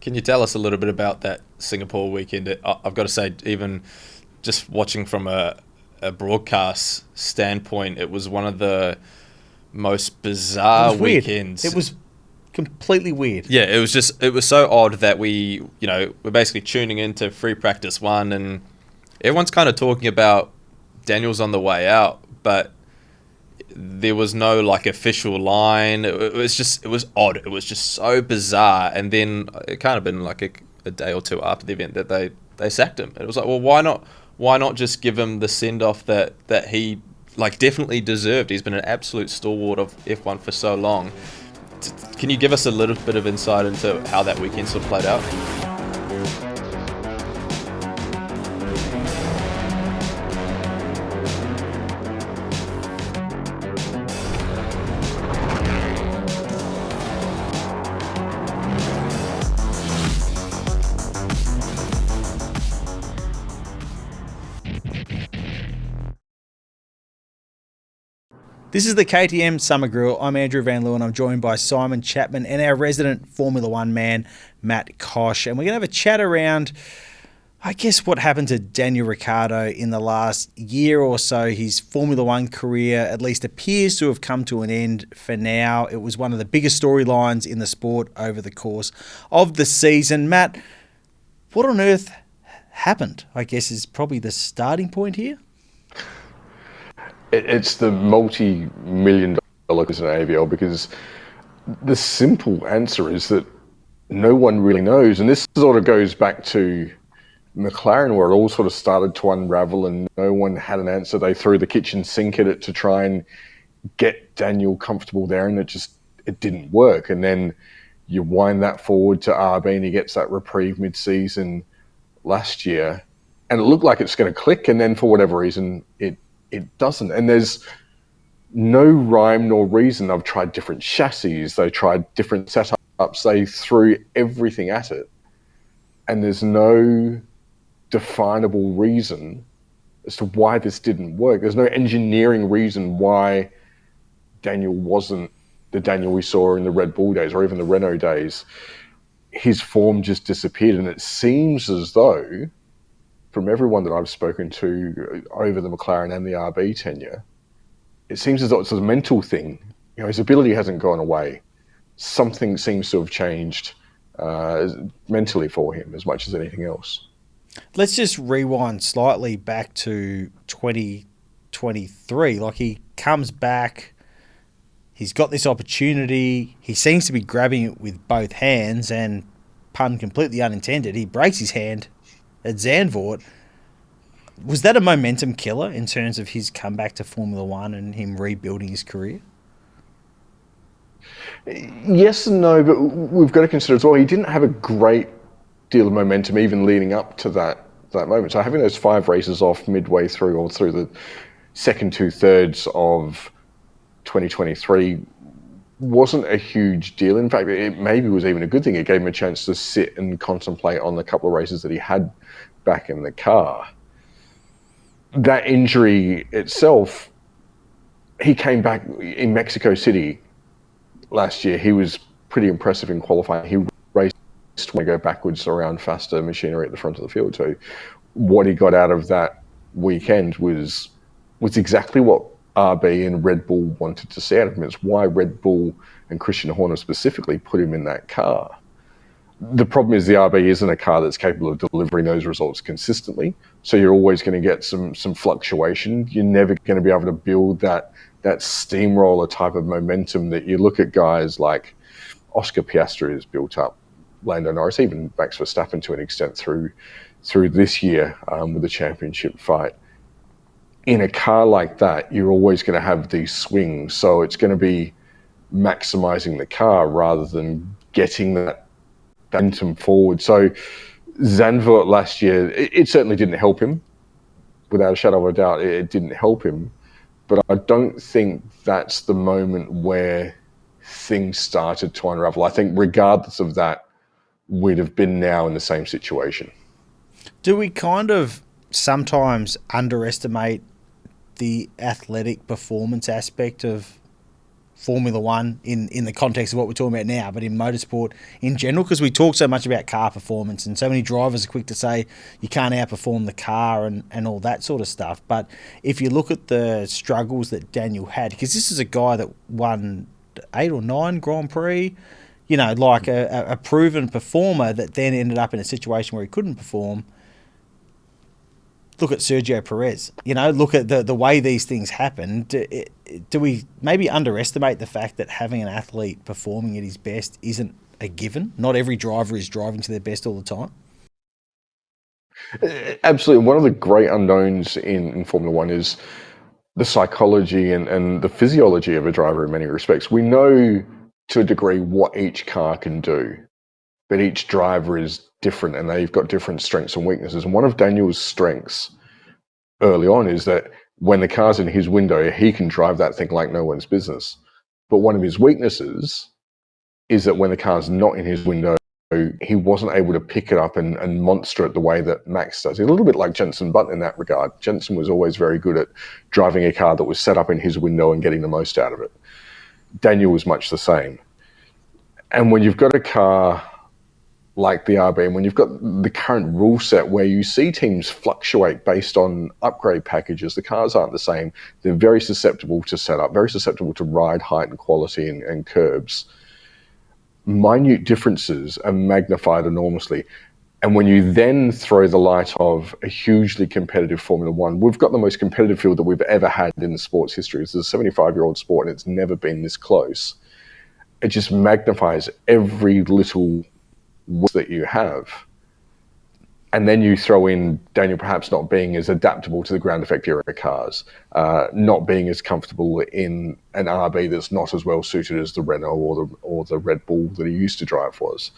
Can you tell us a little bit about that Singapore weekend? I've got to say, even just watching from a broadcast standpoint, it was one of the most bizarre weekends. It was completely weird. Yeah, it was so odd that we're basically tuning into free practice one, and everyone's kind of talking about Daniel's on the way out, but there was no like official line. It was odd. It was just so bizarre. And then it kind of been like a day or two after the event that they sacked him. It was like, well, why not just give him the send off that he like definitely deserved? He's been an absolute stalwart of F1 for so long. Can you give us a little bit of insight into how that weekend sort of played out? This is the KTM Summer Grill. I'm Andrew Van Leeuwen. I'm joined by Simon Chapman and our resident Formula One man, Matt Kosh. And we're going to have a chat around, I guess, what happened to Daniel Ricciardo in the last year or so. His Formula One career at least appears to have come to an end for now. It was one of the biggest storylines in the sport over the course of the season. Matt, what on earth happened, I guess, is probably the starting point here. It's the multi-million dollar question in AVL, because the simple answer is that no one really knows. And this sort of goes back to McLaren, where it all sort of started to unravel and no one had an answer. They threw the kitchen sink at it to try and get Daniel comfortable there, and it didn't work. And then you wind that forward to RB and he gets that reprieve mid-season last year, and it looked like it's going to click, and then for whatever reason it doesn't. And there's no rhyme nor reason. I've tried different chassis, they tried different setups, they threw everything at it, and there's no definable reason as to why this didn't work. There's no engineering reason why Daniel wasn't the Daniel we saw in the Red Bull days or even the Renault days. His form just disappeared, and it seems as though, from everyone that I've spoken to over the McLaren and the RB tenure, it seems as though it's a mental thing. His ability hasn't gone away. Something seems to have changed mentally for him as much as anything else. Let's just rewind slightly back to 2023. Like, he comes back, he's got this opportunity, he seems to be grabbing it with both hands, and pun completely unintended, he breaks his hand at Zandvoort. Was that a momentum killer in terms of his comeback to Formula One and him rebuilding his career? Yes and no, but we've got to consider as well, he didn't have a great deal of momentum even leading up to that moment. So having those 5 races off midway through or through the second 2/3 of 2023 wasn't a huge deal. In fact, it maybe was even a good thing. It gave him a chance to sit and contemplate on the couple of races that he had back in the car. That injury itself, he came back in Mexico City last year. He was pretty impressive in qualifying. He raced when you go backwards around faster machinery at the front of the field. So what he got out of that weekend was exactly what RB and Red Bull wanted to see out of him. It's why Red Bull and Christian Horner specifically put him in that car. The problem is the RB isn't a car that's capable of delivering those results consistently. So you're always going to get some fluctuation. You're never going to be able to build that steamroller type of momentum that you look at guys like Oscar Piastri has built up, Lando Norris, even Max Verstappen to an extent through this year with the championship fight. In a car like that, you're always going to have these swings. So it's going to be maximizing the car rather than getting that momentum forward. So Zandvoort last year, it certainly didn't help him. Without a shadow of a doubt, it didn't help him. But I don't think that's the moment where things started to unravel. I think regardless of that, we'd have been now in the same situation. Do we kind of sometimes underestimate the athletic performance aspect of Formula One in the context of what we're talking about now, but in motorsport in general, because we talk so much about car performance and so many drivers are quick to say you can't outperform the car and all that sort of stuff. But if you look at the struggles that Daniel had, because this is a guy that won 8 or 9 Grand Prix, you know, like a proven performer that then ended up in a situation where he couldn't perform. Look at Sergio Perez. You know, look at the way these things happen. Do we maybe underestimate the fact that having an athlete performing at his best isn't a given? Not every driver is driving to their best all the time. Absolutely. One of the great unknowns in Formula One is the psychology and the physiology of a driver in many respects. We know to a degree what each car can do, but each driver is different and they've got different strengths and weaknesses. And one of Daniel's strengths early on is that when the car's in his window, he can drive that thing like no one's business. But one of his weaknesses is that when the car's not in his window, he wasn't able to pick it up and monster it the way that Max does. He's a little bit like Jenson Button in that regard. Jenson was always very good at driving a car that was set up in his window and getting the most out of it. Daniel was much the same. And when you've got a car like the RB, and when you've got the current rule set where you see teams fluctuate based on upgrade packages, the cars aren't the same. They're very susceptible to setup, very susceptible to ride height and quality and curbs. Minute differences are magnified enormously. And when you then throw the light of a hugely competitive Formula One, we've got the most competitive field that we've ever had in the sport's history. It's a 75-year-old sport and it's never been this close. It just magnifies every little that you have. And then you throw in Daniel perhaps not being as adaptable to the ground effect era cars, not being as comfortable in an RB that's not as well suited as the Renault or the Red Bull that he used to drive was.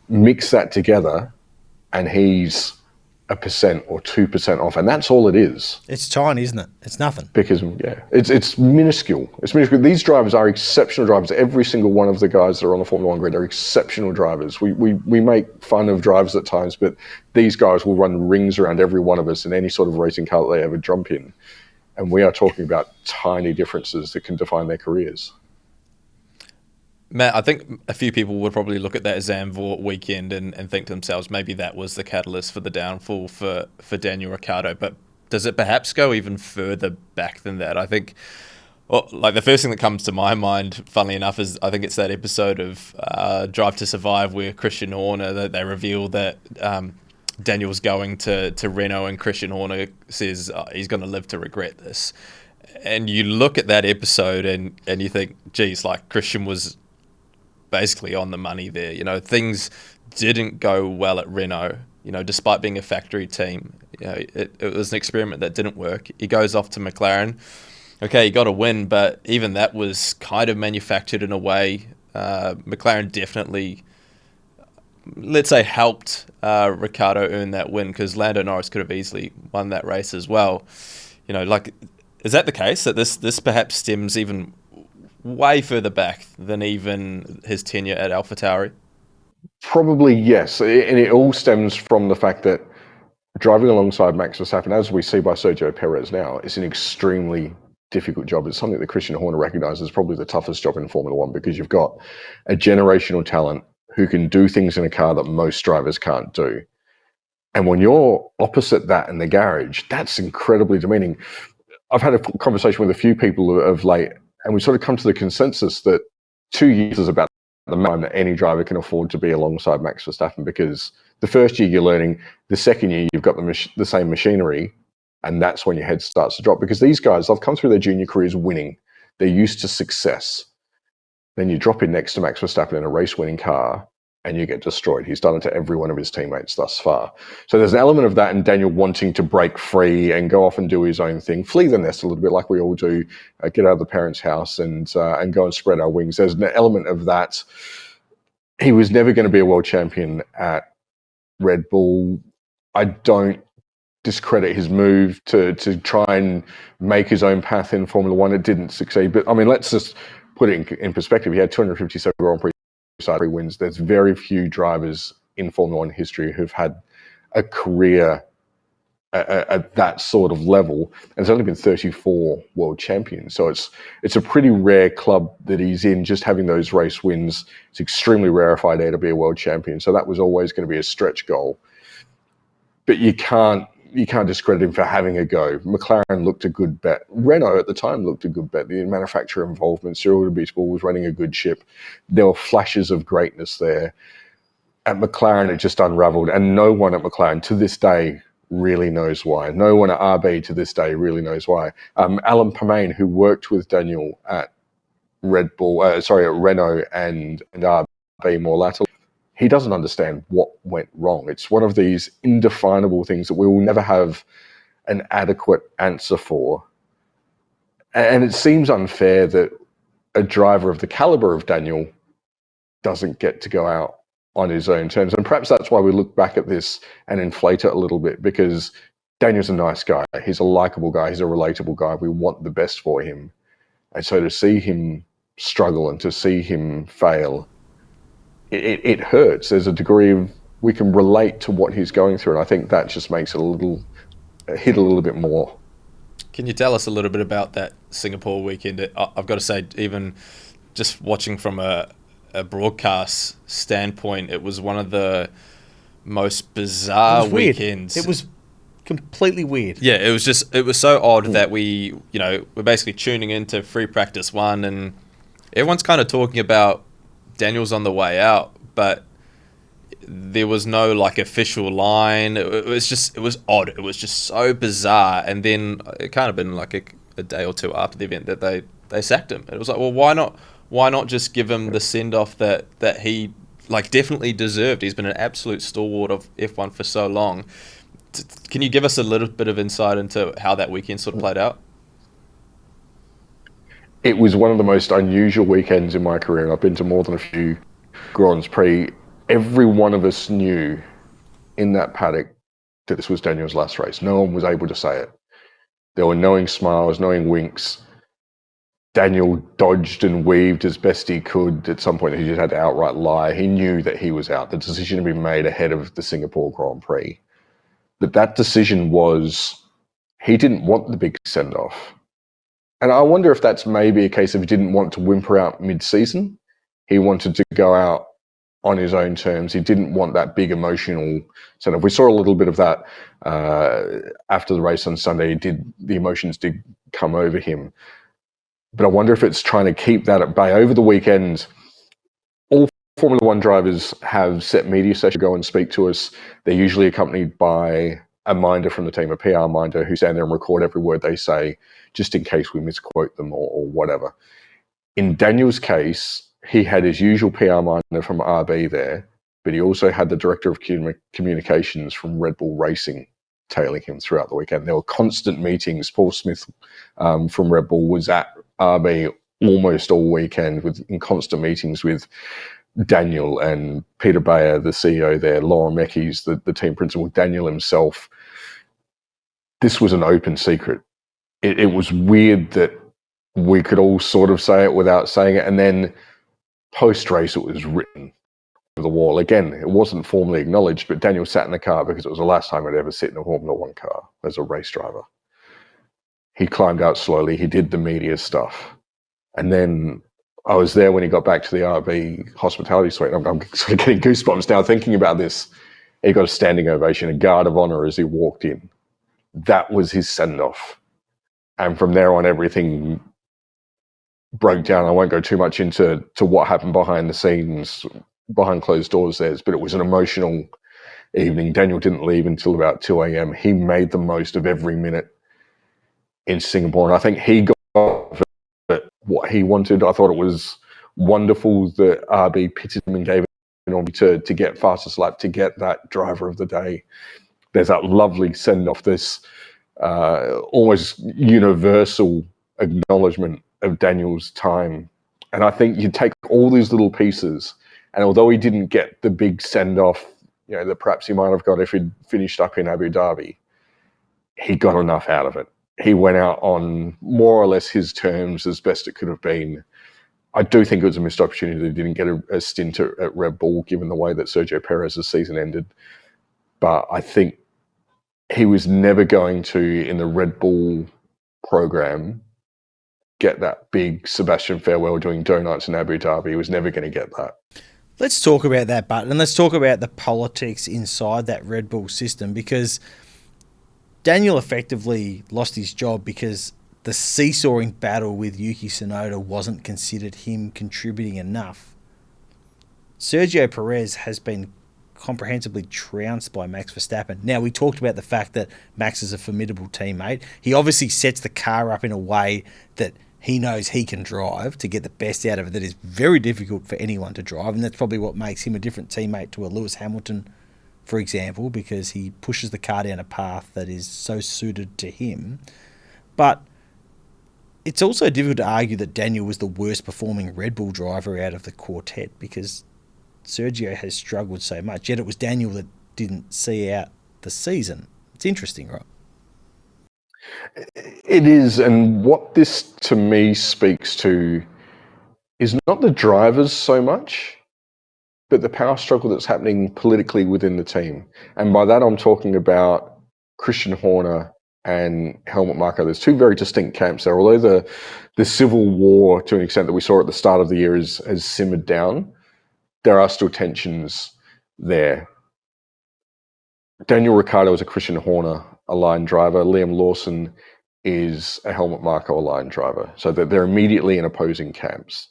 Mix that together and he's 1% or 2% off, and that's all it is. It's tiny, isn't it? It's nothing. Because it's minuscule. It's minuscule. These drivers are exceptional drivers. Every single one of the guys that are on the Formula One grid are exceptional drivers. We make fun of drivers at times, but these guys will run rings around every one of us in any sort of racing car that they ever jump in. And we are talking about tiny differences that can define their careers. Matt, I think a few people would probably look at that Zandvoort weekend and think to themselves, maybe that was the catalyst for the downfall for Daniel Ricciardo. But does it perhaps go even further back than that? I think, the first thing that comes to my mind, funnily enough, is I think it's that episode of Drive to Survive where Christian Horner, they reveal that Daniel's going to Renault and Christian Horner says he's going to live to regret this. And you look at that episode and you think, geez, like Christian was basically on the money there. You know, things didn't go well at Renault, you know, despite being a factory team. You know, it was an experiment that didn't work. He goes off to McLaren. Okay, he got a win, but even that was kind of manufactured in a way. McLaren definitely, let's say, helped Ricciardo earn that win, because Lando Norris could have easily won that race as well. You know, like, is that the case, that this perhaps stems even way further back than even his tenure at AlphaTauri? Probably yes, and it all stems from the fact that driving alongside Max Verstappen, as we see by Sergio Perez now, is an extremely difficult job. It's something that Christian Horner recognises as probably the toughest job in Formula One, because you've got a generational talent who can do things in a car that most drivers can't do. And when you're opposite that in the garage, that's incredibly demeaning. I've had a conversation with a few people of late, and we sort of come to the consensus that 2 years is about the time that any driver can afford to be alongside Max Verstappen, because the first year you're learning, the second year you've got the same machinery, and that's when your head starts to drop. Because these guys, they've come through their junior careers winning. They're used to success. Then you drop in next to Max Verstappen in a race-winning car, and you get destroyed. He's done it to every one of his teammates thus far. So there's an element of that in Daniel wanting to break free and go off and do his own thing, flee the nest a little bit like we all do, get out of the parents' house and go and spread our wings. There's an element of that. He was never going to be a world champion at Red Bull. I don't discredit his move to try and make his own path in Formula One. It didn't succeed. But, I mean, let's just put it in perspective. He had 257 Grand Prix wins. There's very few drivers in Formula One history who've had a career at that sort of level. And there's only been 34 world champions. So it's a pretty rare club that he's in. Just having those race wins, it's extremely rarefied air to be a world champion. So that was always going to be a stretch goal. But you can't discredit him for having a go. McLaren looked a good bet. Renault at the time looked a good bet. The manufacturer involvement, Cyril de Bisbal was running a good ship. There were flashes of greatness there. At McLaren, it just unraveled. And no one at McLaren to this day really knows why. No one at RB to this day really knows why. Alan Permain, who worked with Daniel at at Renault and RB more latterly, he doesn't understand what went wrong. It's one of these indefinable things that we will never have an adequate answer for. And it seems unfair that a driver of the caliber of Daniel doesn't get to go out on his own terms. And perhaps that's why we look back at this and inflate it a little bit, because Daniel's a nice guy. He's a likable guy. He's a relatable guy. We want the best for him. And so to see him struggle and to see him fail, it hurts. There's a degree of, we can relate to what he's going through. And I think that just makes it hit a little bit more. Can you tell us a little bit about that Singapore weekend? I've got to say, even just watching from a broadcast standpoint, it was one of the most bizarre weekends. It was completely weird. Yeah, it was so odd that we're basically tuning into free practice one, and everyone's kind of talking about Daniel's on the way out, but there was no like official line. It was odd. It was just so bizarre. And then it kind of been like a day or two after the event that they sacked him. It was like, well, why not just give him the send off that he like definitely deserved? He's been an absolute stalwart of F1 for so long. Can you give us a little bit of insight into how that weekend sort of played out? It was one of the most unusual weekends in my career, and I've been to more than a few Grand Prix. Every one of us knew in that paddock that this was Daniel's last race. No one was able to say it. There were knowing smiles, knowing winks. Daniel dodged and weaved as best he could. At some point, he just had to outright lie. He knew that he was out. The decision had been made ahead of the Singapore Grand Prix. But that decision was, he didn't want the big send-off. And I wonder if that's maybe a case of he didn't want to whimper out mid-season. He wanted to go out on his own terms. He didn't want that big emotional send-off. We saw a little bit of that after the race on Sunday. The emotions did come over him. But I wonder if it's trying to keep that at bay. Over the weekend, all Formula One drivers have set media sessions to go and speak to us. They're usually accompanied by a minder from the team, a PR minder, who stand there and record every word they say, just in case we misquote them or whatever. In Daniel's case, he had his usual PR minder from RB there, but he also had the director of communications from Red Bull Racing tailing him throughout the weekend. There were constant meetings. Paul Smith from Red Bull was at RB almost all weekend in constant meetings with Daniel and Peter Bayer, the CEO there, Laura Meckes, the team principal, Daniel himself. This was an open secret. It was weird that we could all sort of say it without saying it. And then post-race, it was written on the wall. Again, it wasn't formally acknowledged, but Daniel sat in the car because it was the last time I'd ever sit in a Formula One car as a race driver. He climbed out slowly. He did the media stuff. And then I was there when he got back to the RB hospitality suite. I'm sort of getting goosebumps now thinking about this. He got a standing ovation, a guard of honor as he walked in. That was his send-off. And from there on, everything broke down. I won't go too much into what happened behind the scenes, behind closed doors there, but it was an emotional evening. Daniel didn't leave until about 2 a.m. He made the most of every minute in Singapore. And I think he got what he wanted. I thought it was wonderful that RB pitted him and gave him to get fastest lap, to get that driver of the day. There's that lovely send-off, this almost universal acknowledgement of Daniel's time. And I think you take all these little pieces, and although he didn't get the big send-off, that perhaps he might have got if he'd finished up in Abu Dhabi, he got enough out of it. He went out on more or less his terms as best it could have been. I do think it was a missed opportunity that he didn't get a stint at Red Bull, given the way that Sergio Perez's season ended. But I think he was never going to, in the Red Bull program, get that big Sebastian Farewell doing donuts in Abu Dhabi. He was never going to get that. Let's talk about that, Button, and let's talk about the politics inside that Red Bull system, because Daniel effectively lost his job because the seesawing battle with Yuki Tsunoda wasn't considered him contributing enough. Sergio Perez has been comprehensively trounced by Max Verstappen. Now, we talked about the fact that Max is a formidable teammate. He obviously sets the car up in a way that he knows he can drive to get the best out of it that is very difficult for anyone to drive, and that's probably what makes him a different teammate to a Lewis Hamilton, for example, because he pushes the car down a path that is so suited to him. But it's also difficult to argue that Daniel was the worst performing Red Bull driver out of the quartet, because Sergio has struggled so much, yet it was Daniel that didn't see out the season. It's interesting, right? It is, and what this to me speaks to is not the drivers so much, but the power struggle that's happening politically within the team. And by that, I'm talking about Christian Horner and Helmut Marko. There's two very distinct camps there. Although the civil war, to an extent that we saw at the start of the year, has simmered down, there are still tensions there. Daniel Ricciardo is a Christian Horner aligned driver. Liam Lawson is a Helmut Marko aligned driver. So that they're immediately in opposing camps.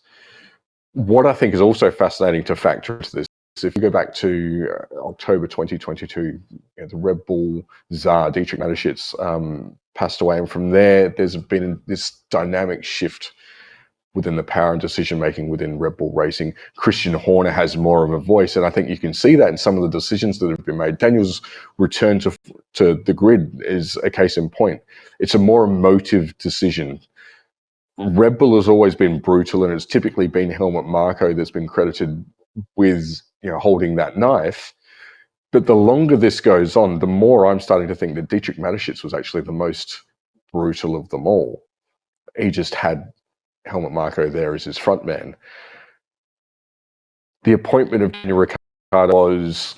What I think is also fascinating to factor into this, if you go back to October 2022, the Red Bull czar, Dietrich Mateschitz, passed away. And from there's been this dynamic shift within the power and decision-making within Red Bull Racing. Christian Horner has more of a voice, and I think you can see that in some of the decisions that have been made. Daniel's return to the grid is a case in point. It's a more emotive decision. Red Bull has always been brutal, and it's typically been Helmut Marko that's been credited with holding that knife. But the longer this goes on, the more I'm starting to think that Dietrich Mateschitz was actually the most brutal of them all. He just had Helmut Marko there as his front man. The appointment of Daniel Ricciardo was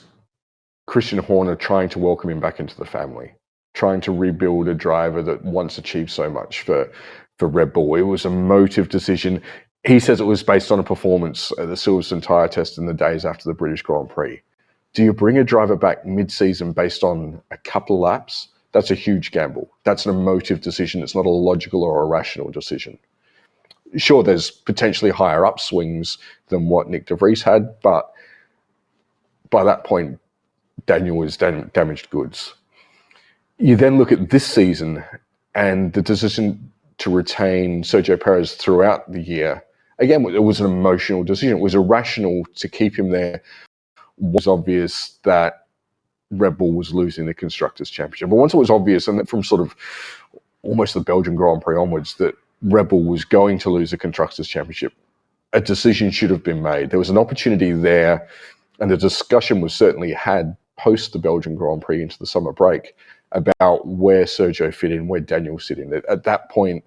Christian Horner trying to welcome him back into the family, trying to rebuild a driver that once achieved so much for Red Bull. It was a motive decision. He says it was based on a performance at the Silverstone tyre test in the days after the British Grand Prix. Do you bring a driver back mid-season based on a couple of laps? That's a huge gamble. That's an emotive decision. It's not a logical or a rational decision. Sure, there's potentially higher upswings than what Nick de Vries had, but by that point, Daniel was damaged goods. You then look at this season and the decision to retain Sergio Perez throughout the year. Again, it was an emotional decision. It was irrational to keep him there. It was obvious that Red Bull was losing the Constructors' Championship. But once it was obvious, and from sort of almost the Belgian Grand Prix onwards, that Red Bull was going to lose the Constructors' Championship, a decision should have been made. There was an opportunity there, and the discussion was certainly had post the Belgian Grand Prix into the summer break about where Sergio fit in, where Daniel fit in. At that point,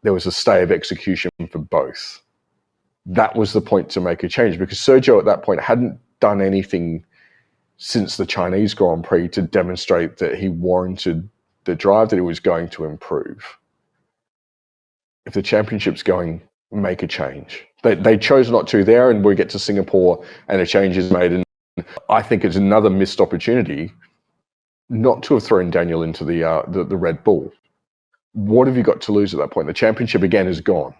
there was a stay of execution for both. That was the point to make a change, because Sergio at that point hadn't done anything since the Chinese Grand Prix to demonstrate that he warranted the drive, that he was going to improve. If the championship's going, make a change. They chose not to there, and we get to Singapore and a change is made. And I think it's another missed opportunity not to have thrown Daniel into the Red Bull. What have you got to lose at that point? The championship again is gone.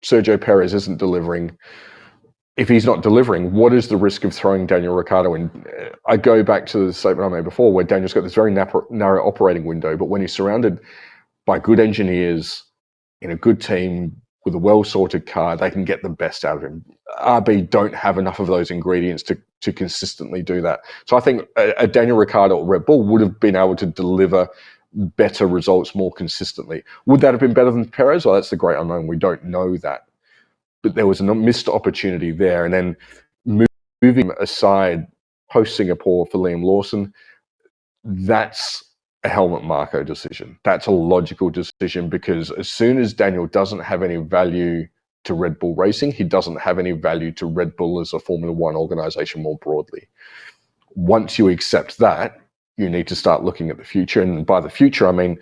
Sergio Perez isn't delivering. If he's not delivering, what is the risk of throwing Daniel Ricciardo in? I go back to the statement I made before, where Daniel's got this very narrow operating window, but when he's surrounded by good engineers in a good team with a well-sorted car, they can get the best out of him. RB don't have enough of those ingredients to consistently do that. So I think a Daniel Ricciardo at Red Bull would have been able to deliver better results more consistently. Would that have been better than Perez? Well, that's the great unknown. We don't know that. But there was a missed opportunity there. And then moving aside post-Singapore for Liam Lawson, that's a Helmut Marko decision. That's a logical decision, because as soon as Daniel doesn't have any value to Red Bull Racing, he doesn't have any value to Red Bull as a Formula One organization more broadly. Once you accept that, you need to start looking at the future. And by the future, I mean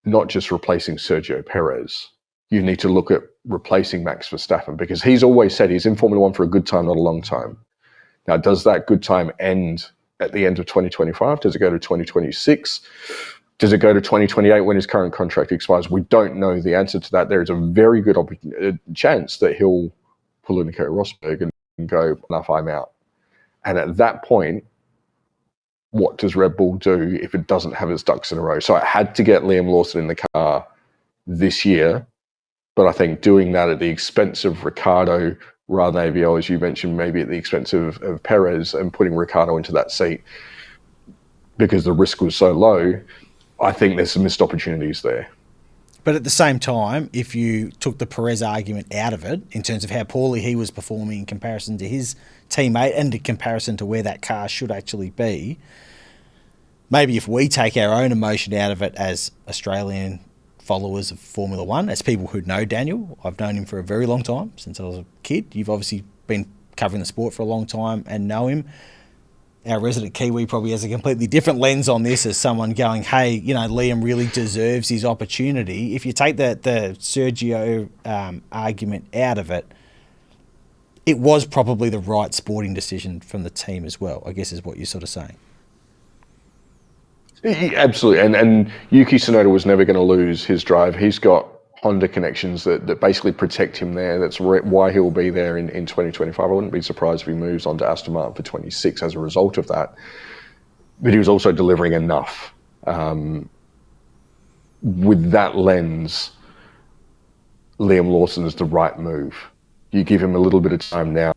not just replacing Sergio Perez. You need to look at replacing Max Verstappen, because he's always said he's in Formula One for a good time, not a long time. Now, does that good time end at the end of 2025? Does it go to 2026? Does it go to 2028 when his current contract expires? We don't know the answer to that. There is a very good chance that he'll pull in Nico Rosberg and go, enough, I'm out. And at that point, what does Red Bull do if it doesn't have its ducks in a row? So it had to get Liam Lawson in the car this year, but I think doing that at the expense of Ricciardo, rather than AVL, as you mentioned, maybe at the expense of Perez, and putting Ricciardo into that seat because the risk was so low, I think there's some missed opportunities there. But at the same time, if you took the Perez argument out of it, in terms of how poorly he was performing in comparison to his teammate and in comparison to where that car should actually be, maybe if we take our own emotion out of it as Australian followers of Formula One, as people who know Daniel, I've known him for a very long time, since I was a kid. You've obviously been covering the sport for a long time and know him. Our resident Kiwi probably has a completely different lens on this, as someone going, hey, you know, Liam really deserves his opportunity. If you take the Sergio argument out of it, it was probably the right sporting decision from the team as well, I guess is what you're sort of saying. Absolutely. And Yuki Tsunoda was never going to lose his drive. He's got Honda connections that basically protect him there. That's why he'll be there in 2025. I wouldn't be surprised if he moves on to Aston Martin for 26 as a result of that. But he was also delivering enough. With that lens, Liam Lawson is the right move. You give him a little bit of time now.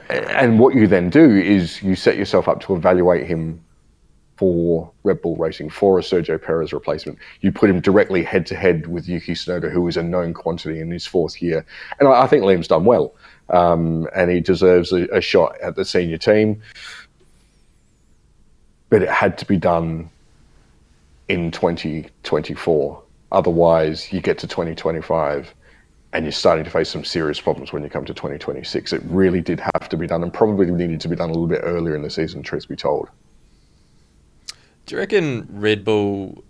And what you then do is you set yourself up to evaluate him for Red Bull Racing, for a Sergio Perez replacement. You put him directly head-to-head with Yuki Tsunoda, who is a known quantity in his fourth year. And I think Liam's done well, and he deserves a shot at the senior team. But it had to be done in 2024. Otherwise, you get to 2025, and you're starting to face some serious problems when you come to 2026. It really did have to be done, and probably needed to be done a little bit earlier in the season, truth be told. Do you reckon Red Bull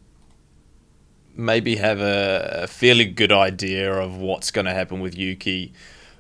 maybe have a fairly good idea of what's going to happen with Yuki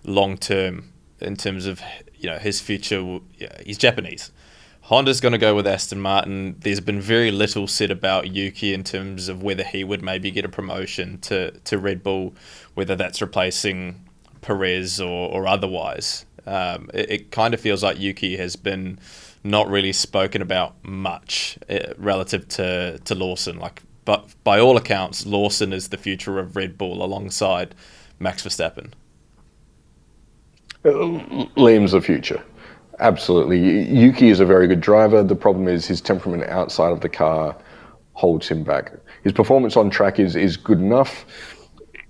long term in terms of, you know, his future? He's Japanese. Honda's going to go with Aston Martin. There's been very little said about Yuki in terms of whether he would maybe get a promotion to Red Bull, whether that's replacing Perez or otherwise. It kind of feels like Yuki has been not really spoken about much relative to Lawson. But by all accounts, Lawson is the future of Red Bull alongside Max Verstappen. Liam's the future. Absolutely. Yuki is a very good driver. The problem is his temperament outside of the car holds him back. His performance on track is good enough.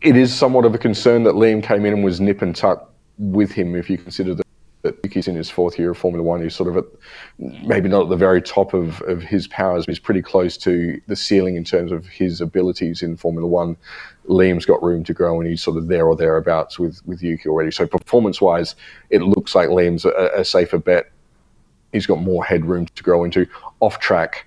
It is somewhat of a concern that Liam came in and was nip and tuck with him, if you consider that Yuki's in his fourth year of Formula One. He's sort of maybe not at the very top of his powers, but he's pretty close to the ceiling in terms of his abilities in Formula One. Liam's got room to grow, and he's sort of there or thereabouts with Yuki already. So performance-wise, it looks like Liam's a safer bet. He's got more headroom to grow into. Off track,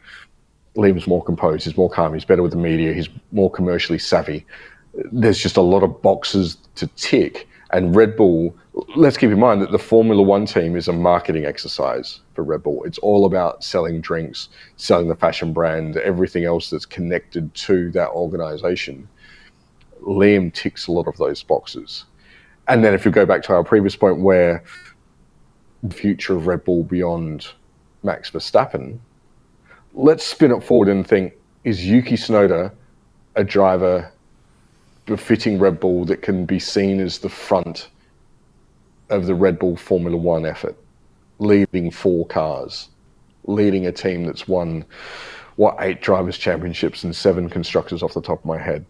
Liam's more composed, he's more calm, he's better with the media, he's more commercially savvy. There's just a lot of boxes to tick. And Red Bull, let's keep in mind that the Formula One team is a marketing exercise for Red Bull. It's all about selling drinks, selling the fashion brand, everything else that's connected to that organization. Liam ticks a lot of those boxes. And then if you go back to our previous point where the future of Red Bull beyond Max Verstappen, let's spin it forward and think, is Yuki Tsunoda a driver befitting Red Bull that can be seen as the front of the Red Bull Formula One effort, leading 4 cars, leading a team that's won, 8 drivers' championships and 7 constructors off the top of my head?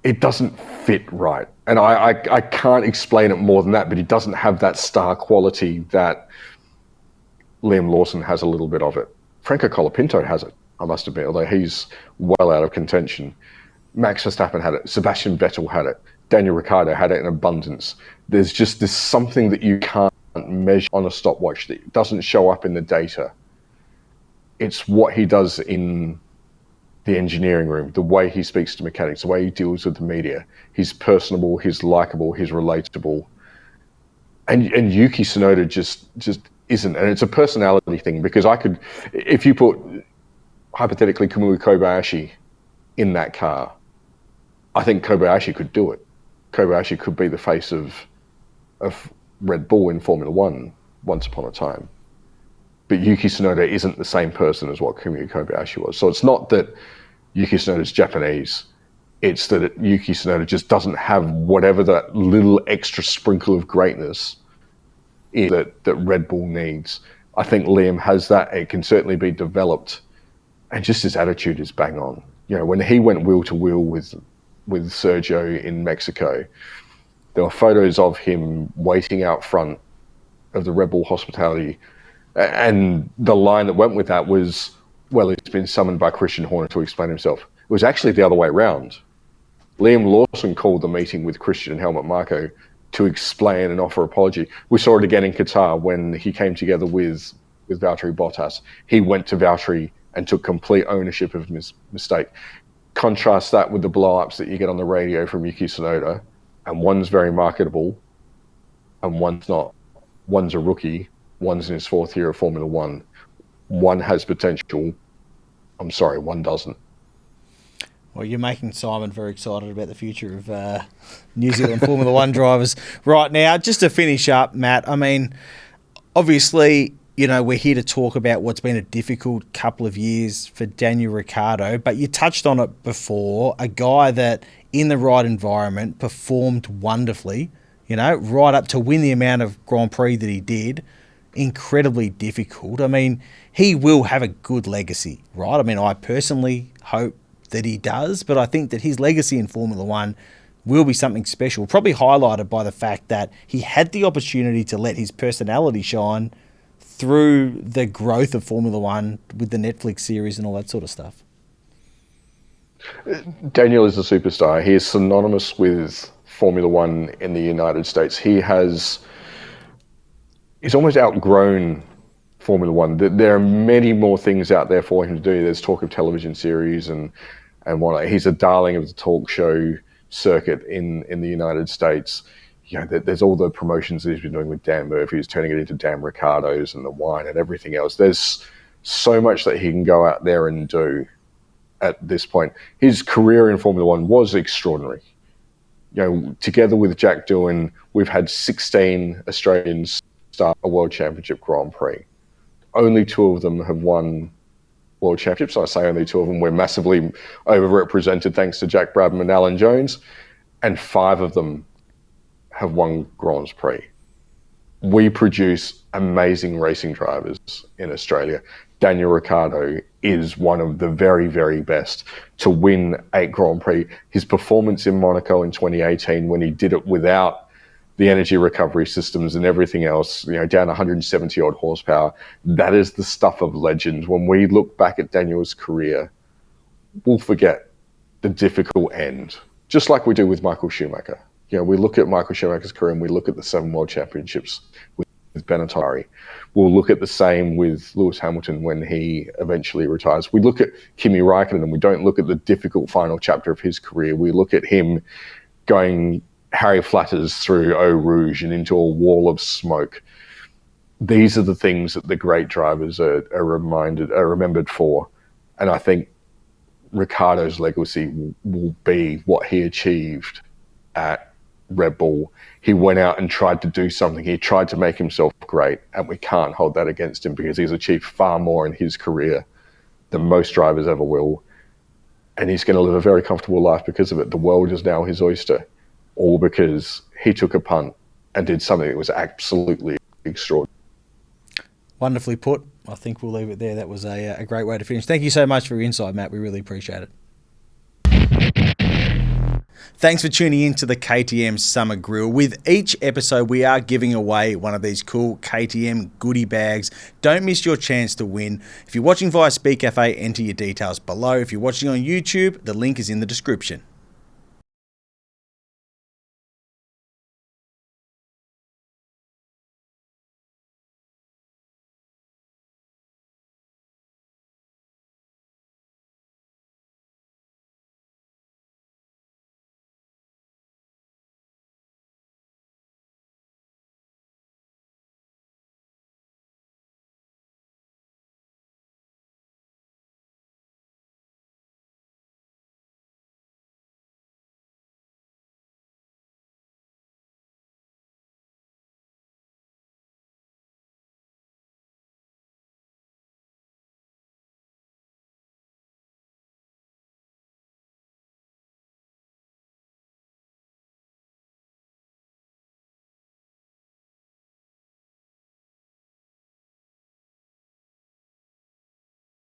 It doesn't fit right. And I can't explain it more than that, but he doesn't have that star quality that Liam Lawson has a little bit of it. Franco Colapinto has it, I must admit, although he's well out of contention. Max Verstappen had it. Sebastian Vettel had it. Daniel Ricciardo had it in abundance. There's just this something that you can't measure on a stopwatch that doesn't show up in the data. It's what he does in the engineering room, the way he speaks to mechanics, the way he deals with the media. He's personable, he's likable, he's relatable. And Yuki Tsunoda just isn't. And it's a personality thing, because if you put, hypothetically, Kamui Kobayashi in that car, I think Kobayashi could do it. Kobayashi could be the face of Red Bull in Formula One once upon a time. But Yuki Tsunoda isn't the same person as what Kamui Kobayashi was. So it's not that Yuki Tsunoda's Japanese. It's that Yuki Tsunoda just doesn't have whatever that little extra sprinkle of greatness that Red Bull needs. I think Liam has that. It can certainly be developed. And just his attitude is bang on. You know, when he went wheel to wheel with Sergio in Mexico, there were photos of him waiting out front of the Red Bull hospitality. And the line that went with that was, well, he's been summoned by Christian Horner to explain himself. It was actually the other way around. Liam Lawson called the meeting with Christian and Helmut Marko to explain and offer apology. We saw it again in Qatar when he came together with Valtteri Bottas. He went to Valtteri and took complete ownership of his mistake. Contrast that with the blow-ups that you get on the radio from Yuki Tsunoda, and one's very marketable and one's not. One's a rookie, one's in his fourth year of Formula One. One has potential. I'm sorry, one doesn't. Well, you're making Simon very excited about the future of New Zealand Formula One drivers right now. Just to finish up, Matt, I mean, obviously, you know, we're here to talk about what's been a difficult couple of years for Daniel Ricciardo, but you touched on it before, a guy that in the right environment performed wonderfully, you know, right up to win the amount of Grand Prix that he did. Incredibly difficult. I mean, he will have a good legacy, right? I mean, I personally hope that he does, but I think that his legacy in Formula One will be something special, probably highlighted by the fact that he had the opportunity to let his personality shine through the growth of Formula One with the Netflix series and all that sort of stuff. Daniel is a superstar. He is synonymous with Formula One in the United States. He's almost outgrown Formula One. There are many more things out there for him to do. There's talk of television series and whatnot. He's a darling of the talk show circuit in the United States. You know, there's all the promotions that he's been doing with Dan Murphy. He's turning it into Dan Ricciardo's and the wine and everything else. There's so much that he can go out there and do at this point. His career in Formula One was extraordinary. You know, together with Jack Doohan, we've had 16 Australians start a World Championship Grand Prix. Only 2 of them have won World Championships. I say only 2 of them. We're massively overrepresented thanks to Jack Brabham and Alan Jones. And 5 of them have won Grand Prix. We produce amazing racing drivers in Australia. Daniel Ricciardo is one of the very, very best to win 8 Grand Prix. His performance in Monaco in 2018, when he did it without the energy recovery systems and everything else, you know, down 170 odd horsepower, that is the stuff of legends. When we look back at Daniel's career, we'll forget the difficult end, just like we do with Michael Schumacher. You know, we look at Michael Schumacher's career and we look at the 7 world championships with Benetton. We'll look at the same with Lewis Hamilton when he eventually retires. We look at Kimi Räikkönen and we don't look at the difficult final chapter of his career. We look at him going Harry Flatters through Eau Rouge and into a wall of smoke. These are the things that the great drivers are remembered for. And I think Ricciardo's legacy will be what he achieved at Red Bull. He went out and tried to do something. He tried to make himself great, and we can't hold that against him because he's achieved far more in his career than most drivers ever will. And he's going to live a very comfortable life because of it. The world is now his oyster, all because he took a punt and did something that was absolutely extraordinary. Wonderfully put. I think we'll leave it there. That was a great way to finish. Thank you so much for your insight, Matt. We really appreciate it. Thanks for tuning in to the KTM Summer Grill. With each episode, we are giving away one of these cool KTM goodie bags. Don't miss your chance to win. If you're watching via Speak Cafe, enter your details below. If you're watching on YouTube, the link is in the description.